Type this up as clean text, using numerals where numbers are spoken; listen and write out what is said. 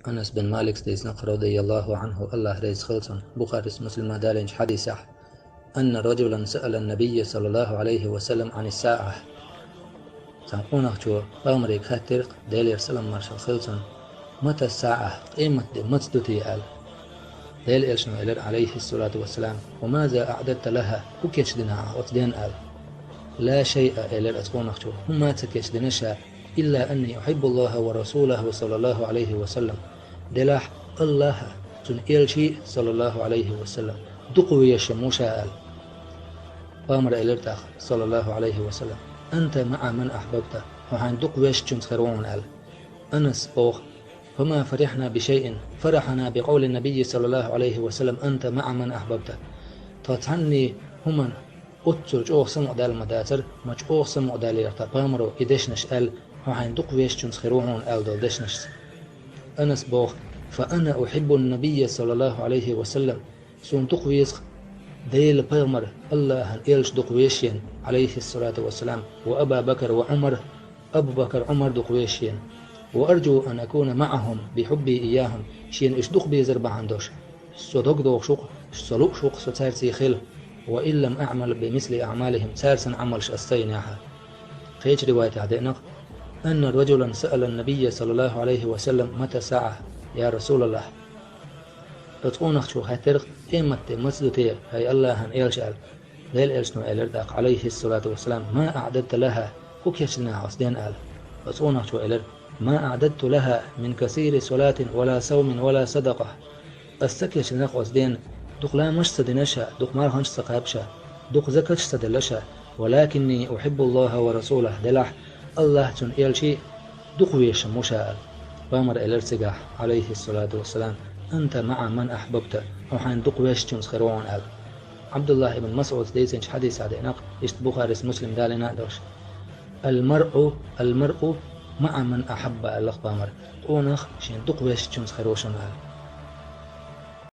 أنس بن مالك ستيسنق رضي الله عنه الله رئيس خلصا بخاري مسلم دالنج حديث أن رجلا سأل النبي صلى الله عليه وسلم عن الساعة. سنقونك جو بامريك هاترق ديلير سلام مارشال خلصا متى الساعة قيمة متدتي آل ديل إلشنو إلر عليه الصلاة والسلام وماذا أعددت لها كوكيش دنا أتدين آل لا شيء إلر أتقونك جو هم تكيش دنشا إلا أني أحب الله ورسوله صلى الله عليه وسلم دلاح الله تن إلشي صلى الله عليه وسلم دقوي يشموشا آل بامر إلرتاخ صلى الله عليه وسلم أنت مع من أحببت وحين دقويش تنسخرون آل أنس بوخ فما فرحنا بشيء فرحنا بقول النبي صلى الله عليه وسلم أنت مع من أحببت تتعني هم أترج أوخسم أدال مداتر مج أوخسم أدال يرتا بامرو إدشنش آل وحين دقويش تنسخرون آل دلدشنش أنس بوخ فأنا أحب النبي صلى الله عليه وسلم سون دقويس ديل بامر الله إلش دقويشين عليه الصلاة والسلام وأبا بكر وعمر أبو بكر عمر دقويشين وأرجو أن أكون معهم بحبي إياهم شين إشدق بيزر بعندوش صدق دوغ شوق صلوق شوق ستارسي خل وإن لم أعمل بمثل أعمالهم سارسا عملش أستيناها. خيج رواية عدينق أن رجلا سأل النبي صلى الله عليه وسلم متى ساعة يا رسول الله تتقونخ شو هاترق إمت مسدتي هاي الله هن إلشال ليل إلشنو إلرداق عليه الصلاة والسلام ما أعددت لها كوكيشنا عصدين آل تتقونخ شو إلر ما أعددت لها من كثير صلاة ولا صوم ولا صدقة أستكيش نق عصدين دق لا مش سدنشا دق مار هنش سقابشا دق زكش سدلشا ولكني أحب الله ورسوله دلح الله تن إلشي دق ويش مشاء بامر إلرتقاح عليه الصلاة والسلام أنت مع من أحببت وحين دق ويش تنسخرون آل عبد الله بن مسعود ديسنش حديث عدينق إشت بخاري مسلم دالنا دوش المرء مع من أحب الله بامر قونخ شين دق ويش تنسخروشن آل